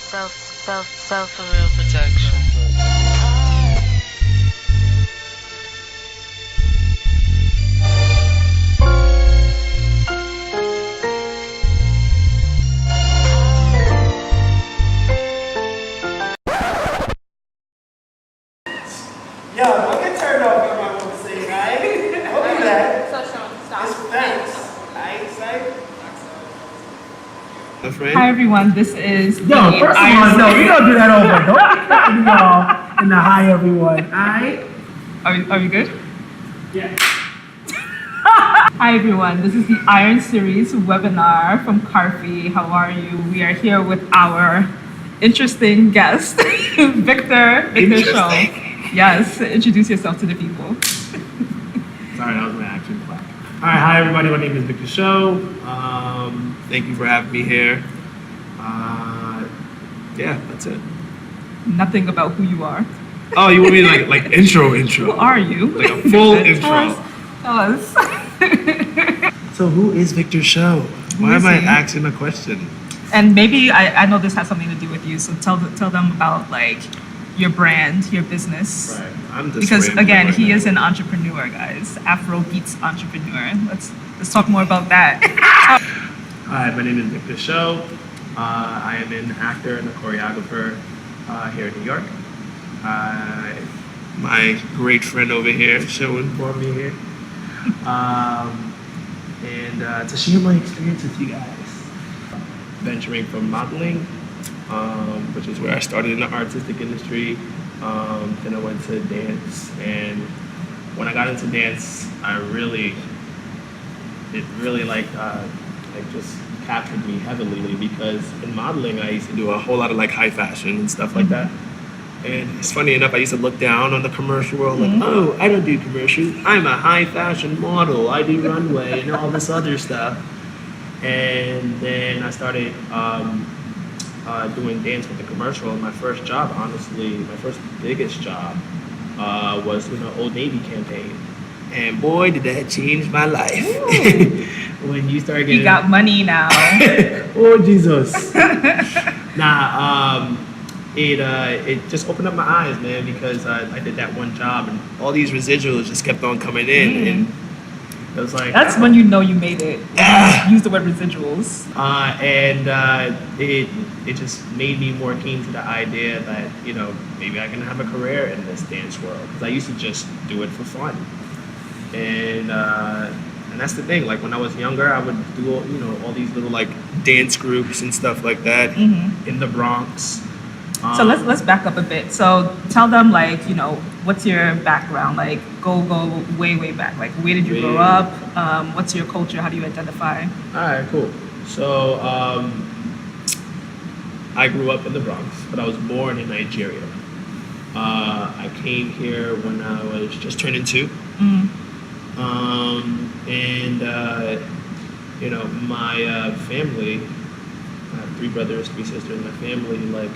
Self and real protection. Yo, don't get turned off by my woman saying, right? Don't do that. So Sean, stop. It's facts. I ain't saying. Hi everyone, this is Yo, first of all, no, we don't do that over. Don't be cutting me off in the hi everyone. Alright? Are we good? Yeah. Hi everyone, this is the Iron Series webinar from Carfi. How are you? We are here with our interesting guest, Victor Show. Yes, introduce yourself to the people. Sorry, that was my action clap. Alright, hi everybody, my name is Victor Show. Thank you for having me here. Yeah, that's it. Nothing about who you are. Oh, you want me to like intro? Who are you? Like a full intro. Tell us. So who is Victor Show? Why am I asking a question? And maybe I know this has something to do with you, so tell them about like your brand, your business. Right. I'm just Because rambling again, right he now. is an entrepreneur, guys. Afro beats entrepreneur. Let's talk more about that. Hi, my name is Victor Show. I am an actor and a choreographer here in New York. My great friend over here, Seun, brought me here. And to share my experience with you guys. Venturing from modeling, Which is where I started in the artistic industry. Then I went to dance, and when I got into dance, it really just captured me heavily, because in modeling I used to do a whole lot of like high fashion and stuff like that. And it's funny enough, I used to look down on the commercial world like, oh, I don't do commercials. I'm a high fashion model. I do runway and all this other stuff. And then I started doing dance with the commercial. And my first job, honestly, my first biggest job was in an Old Navy campaign. And boy, did that change my life. When you start getting... You got money now. Oh, Jesus. It just opened up my eyes, man, because I did that one job and all these residuals just kept on coming in. And it was like... That's when you know you made it. Use the word residuals. It just made me more keen to the idea that, you know, maybe I can have a career in this dance world. Because I used to just do it for fun. And that's the thing. Like when I was younger, I would do, all these little like dance groups and stuff like that in the Bronx. So let's back up a bit. So tell them like, what's your background? Like go way back. Like where did you grow up? What's your culture? How do you identify? All right, cool. So I grew up in the Bronx, but I was born in Nigeria. I came here when I was just turning 2. My family, I have 3 brothers, 3 sisters. My family, like,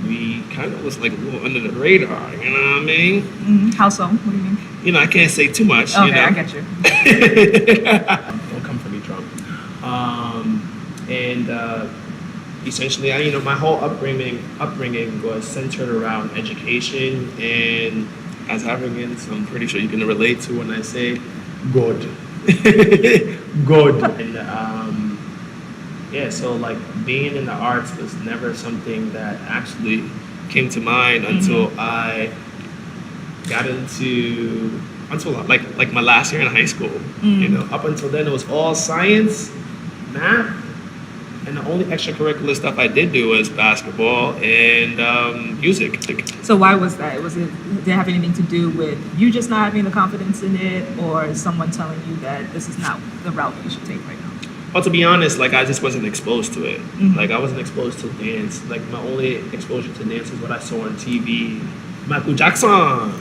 we kind of was like a little under the radar, you know what I mean? How so? What do you mean? I can't say too much. Okay, I get you. Don't come for me, Trump. Essentially, my whole upbringing was centered around education, and as Africans, I'm pretty sure you can relate to when I say God. God. And so like being in the arts was never something that actually came to mind until I got until like my last year in high school. Up until then it was all science, math, and the only extracurricular stuff I did do was basketball and music. So why was that? Did it have anything to do with you just not having the confidence in it, or someone telling you that this is not the route that you should take right now? Well, to be honest, like I just wasn't exposed to it. Like I wasn't exposed to dance. Like my only exposure to dance is what I saw on TV. Michael Jackson. At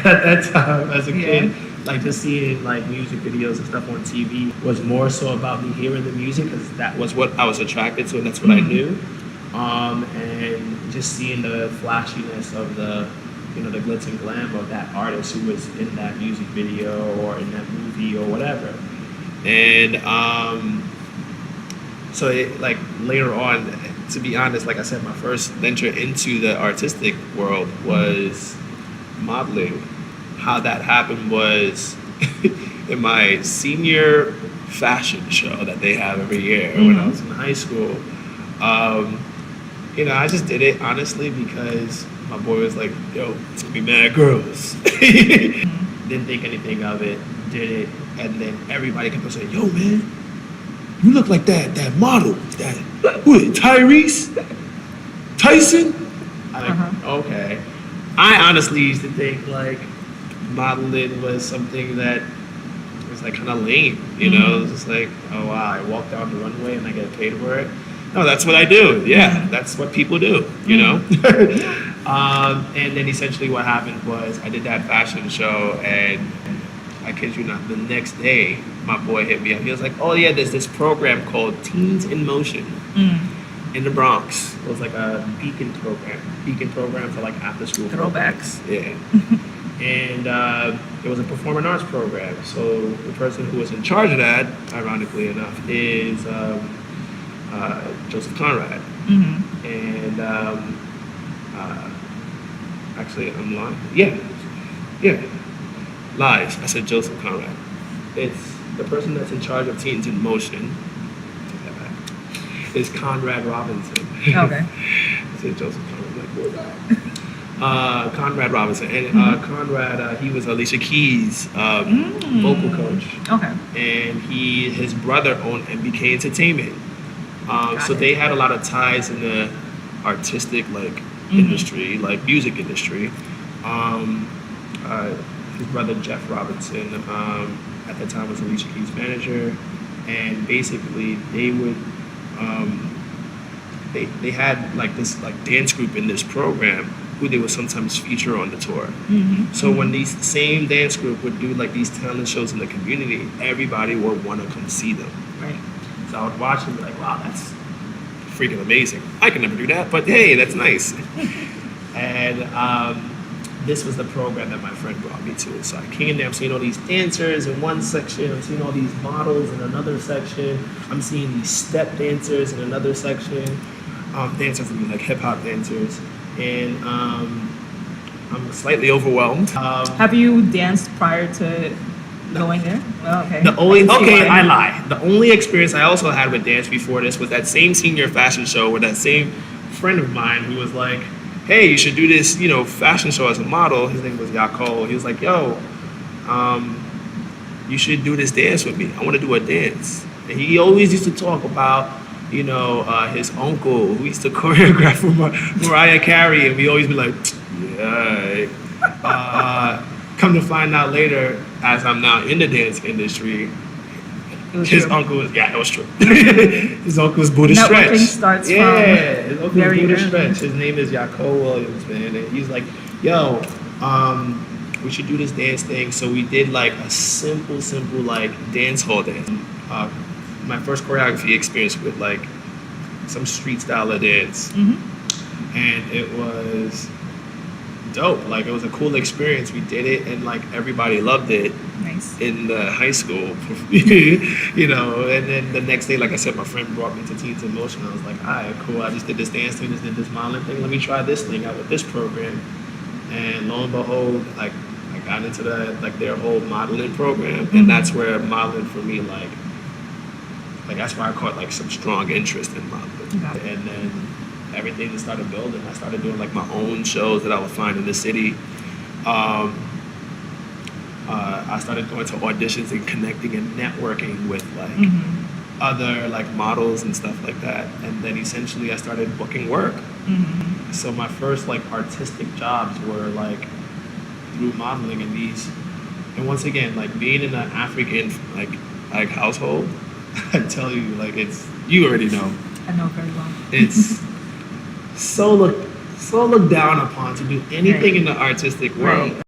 that time, as a kid, like just seeing like music videos and stuff on TV was more so about me hearing the music, because that was what I was attracted to and that's what I knew. And just seeing the flashiness of the glitz and glam of that artist who was in that music video or in that movie or whatever. And So like later on, to be honest, like I said, my first venture into the artistic world was modeling. How that happened was in my senior fashion show that they have every year when I was in high school. I just did it honestly because my boy was like, yo, it's gonna be mad girls. Didn't think anything of it, did it, and then everybody kept on saying, yo man, you look like that model, who is it, Tyrese? Tyson? I'm like, okay. I honestly used to think like modeling was something that was like kind of lame, It was just like, oh wow, I walk down the runway and I get paid for it. No, that's what I do. Yeah, that's what people do, And then essentially what happened was I did that fashion show, and I kid you not, the next day my boy hit me up. He was like, oh yeah, there's this program called Teens in Motion in the Bronx. It was like a beacon program for like after school Throwbacks. Yeah. And it was a performing arts program. So the person who was in charge of that, ironically enough, is Joseph Conrad. And actually, I'm lying. Yeah. Lies. I said Joseph Conrad. It's the person that's in charge of Teens in Motion. Is Conrad Robinson. Okay. I said Joseph Conrad. Like, who's that? Conrad Robinson. And Conrad, he was Alicia Keys' vocal coach. Okay. And his brother owned MBK Entertainment. So they had a lot of ties in the artistic industry, like music industry. His brother Jeff Robinson at the time was Alicia Keys' manager, and basically they would they had like this dance group in this program who they would sometimes feature on the tour. So when these same dance group would do like these talent shows in the community, everybody would want to come see them. Right. So I would watch and be like, wow, that's freaking amazing. I could never do that, but hey, that's nice. And this was the program that my friend brought me to. So I came in there, I'm seeing all these dancers in one section, I'm seeing all these models in another section, I'm seeing these step dancers in another section, dancers would be like hip hop dancers, and I'm slightly overwhelmed. Have you danced prior to going there? Oh, okay. I lie. The only experience I also had with dance before this was that same senior fashion show with that same friend of mine who was like, hey, you should do this, fashion show as a model. His name was Yaakov. He was like, yo, you should do this dance with me. I want to do a dance. And he always used to talk about, his uncle who used to choreograph for Mariah Carey, and we always be like, yeah. Come to find out later, as I'm now in the dance industry, his uncle was, it was true. His uncle was Buddha Stretch. Networking starts his uncle was Buddha early. Stretch. His name is Yaakov Williams, man. And he's like, yo, we should do this dance thing. So we did like a simple like dance hall dance. My first choreography experience with like some street style of dance. And it was dope. Like it was a cool experience. We did it and like everybody loved it. Nice. In the high school, and then the next day, like I said, my friend brought me to Teens in Motion. I was like, all right, cool. I just did this dance thing, just did this modeling thing. Let me try this thing out with this program. And lo and behold, like I got into their whole modeling program, and that's where modeling for me, like that's where I caught like some strong interest in modeling. And then everything just started building. I started doing like my own shows that I would find in the city. I started going to auditions and connecting and networking with like other like models and stuff like that. And then essentially I started booking work. So my first like artistic jobs were like through modeling and once again, like being in an African like household, I tell you, like you already know. I know very well. It's so looked down upon to do anything in the artistic world.